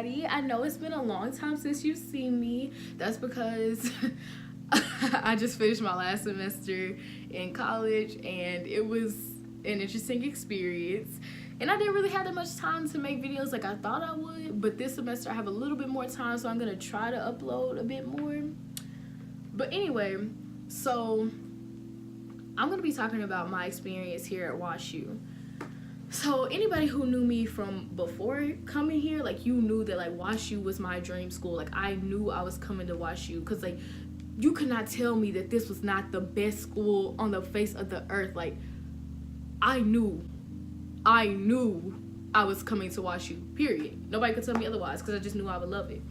everybody. I know it's been a long time since you've seen me. That's because I just finished my last semester in college and it was an interesting experience. And I didn't really have that much time to make videos like I thought I would, but this semester I have a little bit more time, so I'm gonna try to upload a bit more. But anyway, so I'm gonna be talking about my experience here at WashU. So anybody who knew me from before coming here, like, you knew that like WashU was my dream school. Like, I knew I was coming to WashU because like you could not tell me that this was not the best school on the face of the earth. Like, I knew I was coming to WashU, period. Nobody could tell me otherwise because I just knew I would love it.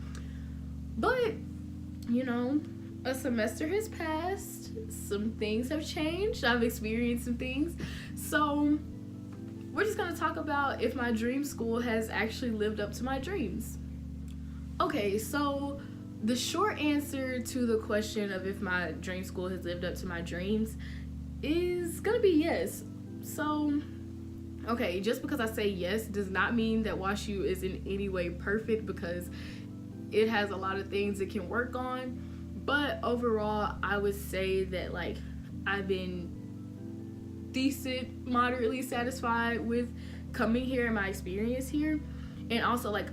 But, you know, a semester has passed. Some things have changed. I've experienced some things. So we're just going to talk about if my dream school has actually lived up to my dreams. Okay, so the short answer to the question of if my dream school has lived up to my dreams is going to be yes. So, okay, just because I say yes does not mean that WashU is in any way perfect, because it has a lot of things it can work on. But overall, I would say that like I've been decent, moderately satisfied with coming here and my experience here. And also, like,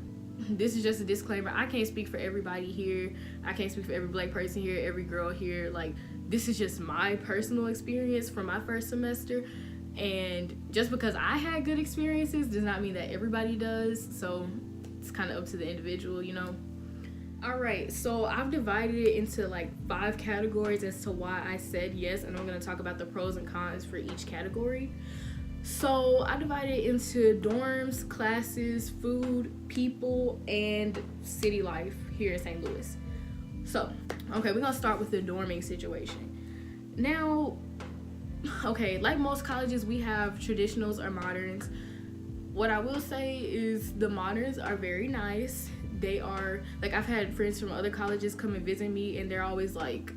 this is just a disclaimer, I can't speak for everybody here. I can't speak for every black person here, every girl here. Like, this is just my personal experience from my first semester. And just because I had good experiences does not mean that everybody does. So it's kind of up to the individual, you know. Alright, so I've divided it into like 5 categories as to why I said yes, and I'm going to talk about the pros and cons for each category. So I divided it into dorms, classes, food, people, and city life here in St. Louis. So, okay, we're going to start with the dorming situation. Now, okay, like most colleges, we have traditionals or moderns. What I will say is the moderns are very nice. They are, like, I've had friends from other colleges come and visit me, and they're always like,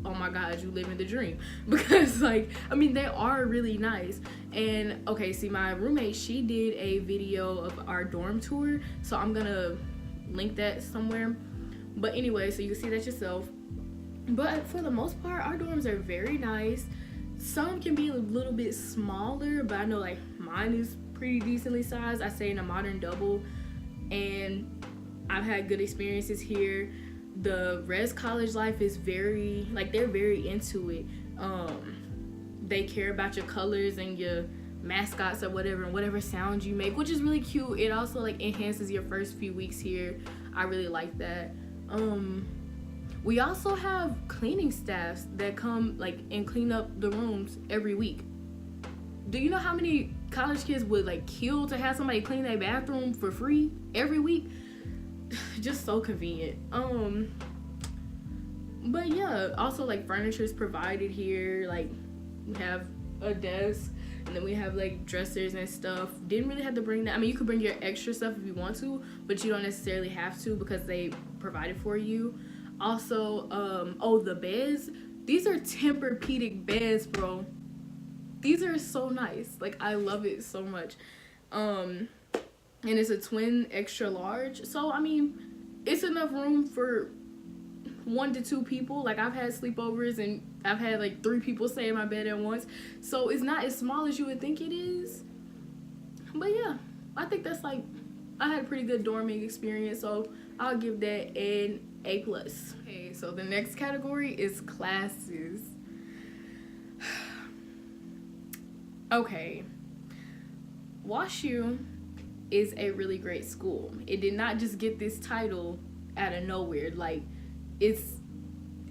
oh my god, you live in the dream. Because, like, I mean, they are really nice. And, okay, see, my roommate, she did a video of our dorm tour, so I'm gonna link that somewhere. But anyway, so you can see that yourself. But for the most part, our dorms are very nice. Some can be a little bit smaller, but I know, like, mine is pretty decently sized. I stay in a modern double, and I've had good experiences here. The res college life is very, like, they're very into it. They care about your colors and your mascots or whatever, and whatever sounds you make, which is really cute. It also, like, enhances your first few weeks here. I really like that. We also have cleaning staffs that come, like, and clean up the rooms every week. Do you know how many college kids would, like, kill to have somebody clean their bathroom for free every week? Just so convenient. But yeah, also, like, furniture is provided here. Like, we have a desk, and then we have, like, dressers and stuff. Didn't really have to bring that. I mean, you could bring your extra stuff if you want to, but you don't necessarily have to because they provide it for you. Also, oh, the beds, these are Tempur-Pedic beds, bro. These are so nice. Like, I love it so much. And it's a twin extra large, so I mean, it's enough room for 1 to 2 people. Like, I've had sleepovers and I've had like 3 people stay in my bed at once, so it's not as small as you would think it is. But yeah, I think that's, like, I had a pretty good dorming experience, so I'll give that an A+. Okay, so the next category is classes. Okay, WashU is a really great school. It did not just get this title out of nowhere. Like, it's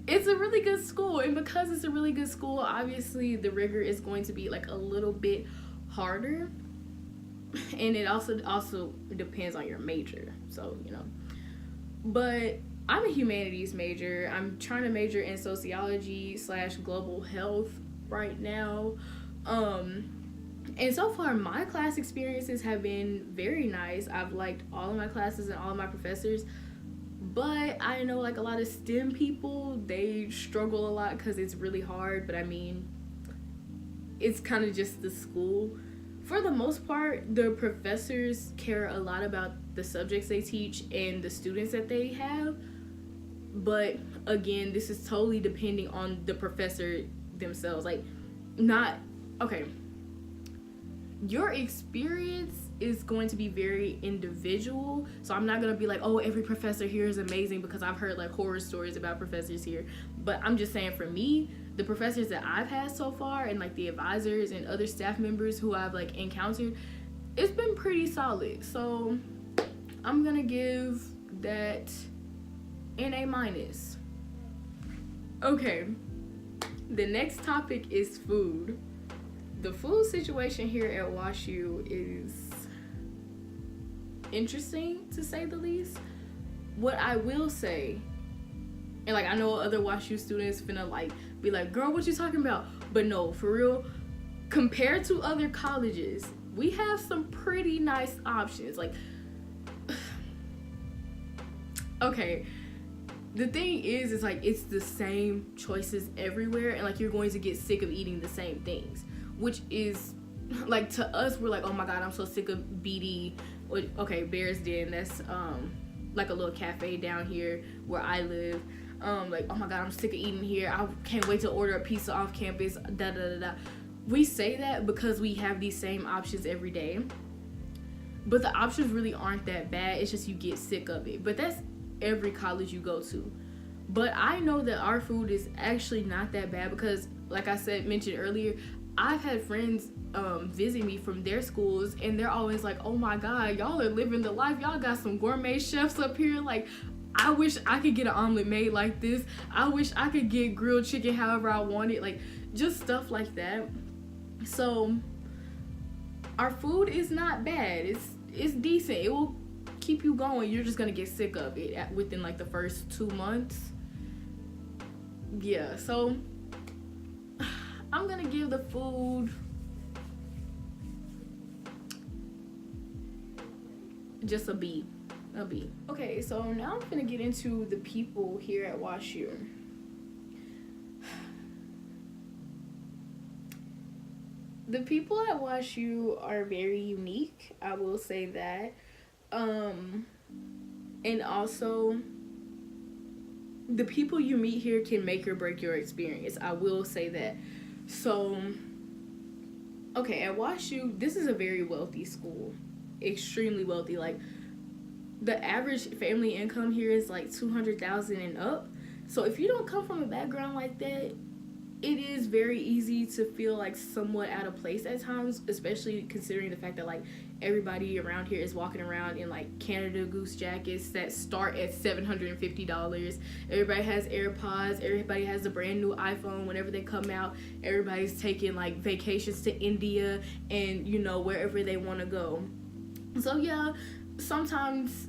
a really good school, and because it's a really good school, obviously the rigor is going to be, like, a little bit harder, and it also depends on your major, so, you know. But I'm a humanities major. I'm trying to major in sociology / global health right now. And so far, my class experiences have been very nice. I've liked all of my classes and all of my professors. But I know, like, a lot of STEM people, they struggle a lot because it's really hard. But I mean, it's kind of just the school. For the most part, the professors care a lot about the subjects they teach and the students that they have. But again, this is totally depending on the professor themselves. Like, not okay. Your experience is going to be very individual. So I'm not going to be like, oh, every professor here is amazing, because I've heard like horror stories about professors here. But I'm just saying, for me, the professors that I've had so far, and like the advisors and other staff members who I've like encountered, it's been pretty solid. So I'm going to give that an A-. Okay. The next topic is food. The food situation here at WashU is interesting, to say the least. What I will say, and like I know other WashU students finna like be like, girl, what you talking about? But no, for real, compared to other colleges, we have some pretty nice options. Like, okay, the thing is like it's the same choices everywhere, and like you're going to get sick of eating the same things, which is like, to us, we're like, oh my god, I'm so sick of BD. Okay, Bear's Den, that's like a little cafe down here where I live. Like, oh my god, I'm sick of eating here, I can't wait to order a pizza off campus, da da da da. We say that because we have these same options every day, but the options really aren't that bad. It's just you get sick of it. But that's every college you go to. But I know that our food is actually not that bad, because like I mentioned earlier, I've had friends visit me from their schools, and they're always like, oh my god, y'all are living the life, y'all got some gourmet chefs up here. Like, I wish I could get an omelet made like this, I wish I could get grilled chicken however I want it, like just stuff like that. So our food is not bad, it's decent, it will keep you going. You're just gonna get sick of it within like the first 2 months. Yeah, so I'm gonna give the food just a B. Okay, so now I'm gonna get into the people here at WashU. The people at WashU are very unique, I will say that. And also, the people you meet here can make or break your experience, I will say that. So, okay, at WashU, this is a very wealthy school, extremely wealthy. Like, the average family income here is like $200,000 and up. So if you don't come from a background like that, it is very easy to feel like somewhat out of place at times, especially considering the fact that like everybody around here is walking around in like Canada Goose jackets that start at $750. Everybody has AirPods, everybody has a brand new iPhone whenever they come out, everybody's taking like vacations to India and, you know, wherever they want to go. So yeah, sometimes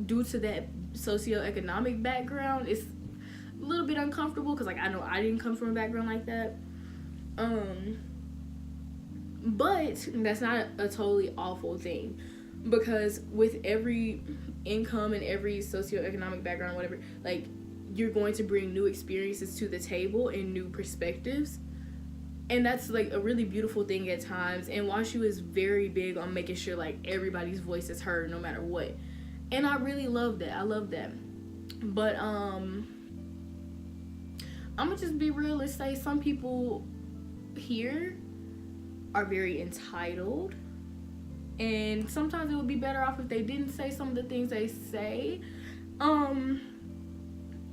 due to that socioeconomic background, it's a little bit uncomfortable, because like I know I didn't come from a background like that, but that's not a totally awful thing, because with every income and every socioeconomic background, whatever, like you're going to bring new experiences to the table and new perspectives, and that's like a really beautiful thing at times. And WashU is very big on making sure like everybody's voice is heard no matter what, and I really love that. I love that. But I'm gonna just be real and say some people here are very entitled, and sometimes it would be better off if they didn't say some of the things they say,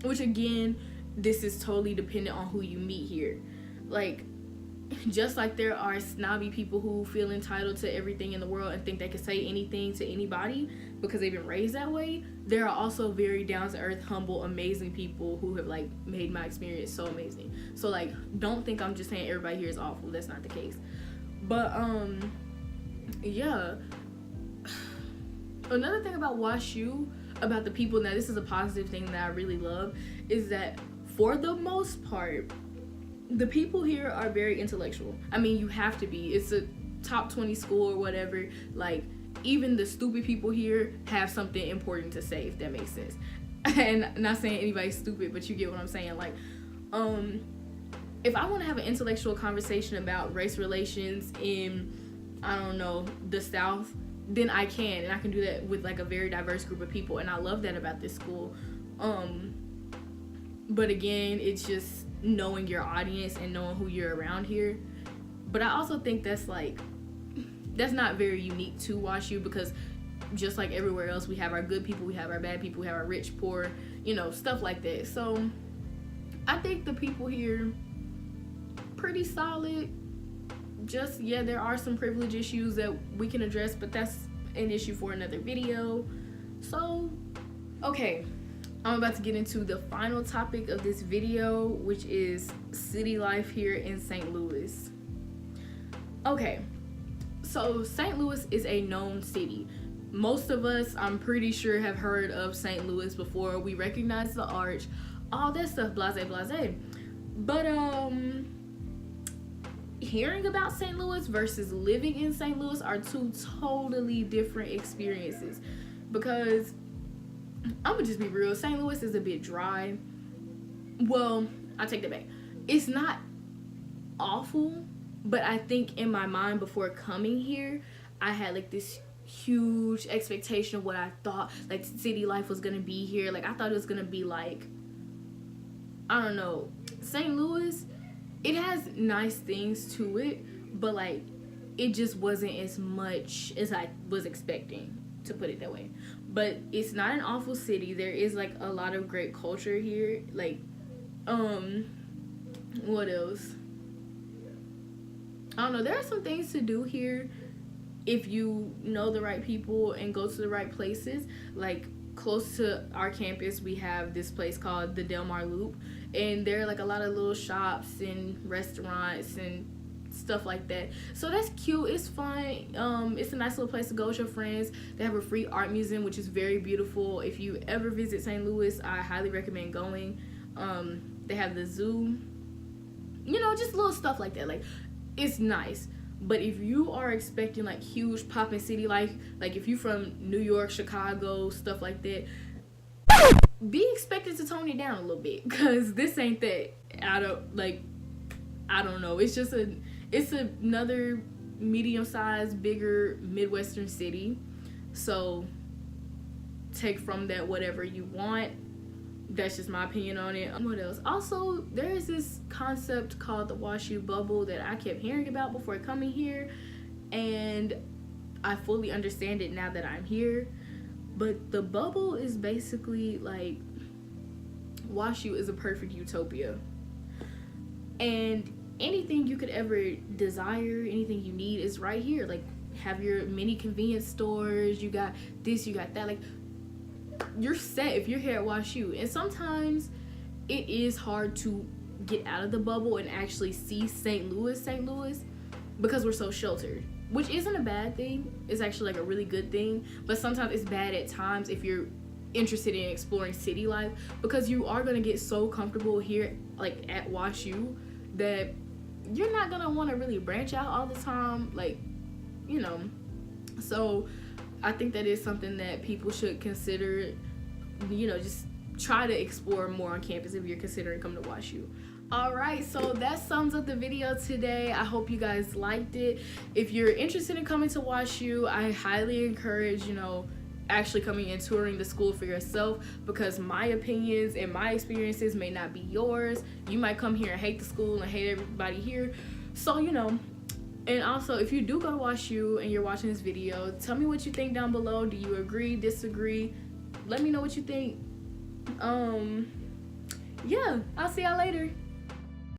which again, this is totally dependent on who you meet here. Like, just like there are snobby people who feel entitled to everything in the world and think they can say anything to anybody because they've been raised that way, there are also very down-to-earth, humble, amazing people who have like made my experience so amazing. So like, don't think I'm just saying everybody here is awful. That's not the case. But yeah, another thing about WashU, about the people, now this is a positive thing that I really love, is that for the most part, the people here are very intellectual. I mean, you have to be. It's a top 20 school or whatever. Like, even the stupid people here have something important to say, if that makes sense. And I'm not saying anybody's stupid, but you get what I'm saying. Like, if I want to have an intellectual conversation about race relations in, I don't know, the South, then I can, and I can do that with like a very diverse group of people, and I love that about this school. But again, it's just knowing your audience and knowing who you're around here. But I also think that's not very unique to WashU, because just like everywhere else, we have our good people, we have our bad people, we have our rich, poor, you know, stuff like that. So I think the people here pretty solid. Just, yeah, there are some privilege issues that we can address, but that's an issue for another video. So, okay, I'm about to get into the final topic of this video, which is city life here in St. Louis. Okay, so St. Louis is a known city. Most of us, I'm pretty sure, have heard of St. Louis before. We recognize the arch, all that stuff, blase, blase. But, hearing about St. Louis versus living in St. Louis are two totally different experiences. Because I'm gonna just be real, St. Louis is a bit dry. Well, I take that back. It's not awful, but I think in my mind before coming here, I had like this huge expectation of what I thought like city life was gonna be here. Like I thought it was gonna be like, I don't know, St. Louis, it has nice things to it, but like it just wasn't as much as I was expecting, to put it that way. But it's not an awful city. There is like a lot of great culture here. Like what else? I don't know, there are some things to do here if you know the right people and go to the right places. Like close to our campus, we have this place called the Del Mar Loop, and there are like a lot of little shops and restaurants and stuff like that. So that's cute. It's fun. It's a nice little place to go with your friends. They have a free art museum, which is very beautiful. If you ever visit St. Louis, I highly recommend going. They have the zoo, you know, just little stuff like that. Like it's nice. But if you are expecting like huge poppin' city life, like if you're from New York, Chicago, stuff like that, be expected to tone it down a little bit, because this ain't that. I don't know. It's just it's another medium-sized, bigger Midwestern city. So take from that whatever you want. That's just my opinion on it. What else? Also, there is this concept called the WashU bubble that I kept hearing about before coming here, and I fully understand it now that I'm here. But the bubble is basically like WashU is a perfect utopia, and anything you could ever desire, anything you need is right here. Like have your mini convenience stores, you got this, you got that. Like you're set if you're here at WashU. And sometimes it is hard to get out of the bubble and actually see St. Louis because we're so sheltered, which isn't a bad thing. It's actually like a really good thing, but sometimes it's bad at times if you're interested in exploring city life, because you are going to get so comfortable here like at WashU that you're not going to want to really branch out all the time, like, you know. So I think that is something that people should consider, you know, just try to explore more on campus if you're considering coming to WashU. Alright, so that sums up the video today. I hope you guys liked it. If you're interested in coming to WashU, I highly encourage, you know, actually coming and touring the school for yourself, because my opinions and my experiences may not be yours. You might come here and hate the school and hate everybody here. So, you know. And also, if you do go to WashU and you're watching this video, tell me what you think down below. Do you agree, disagree? Let me know what you think. Yeah, I'll see y'all later.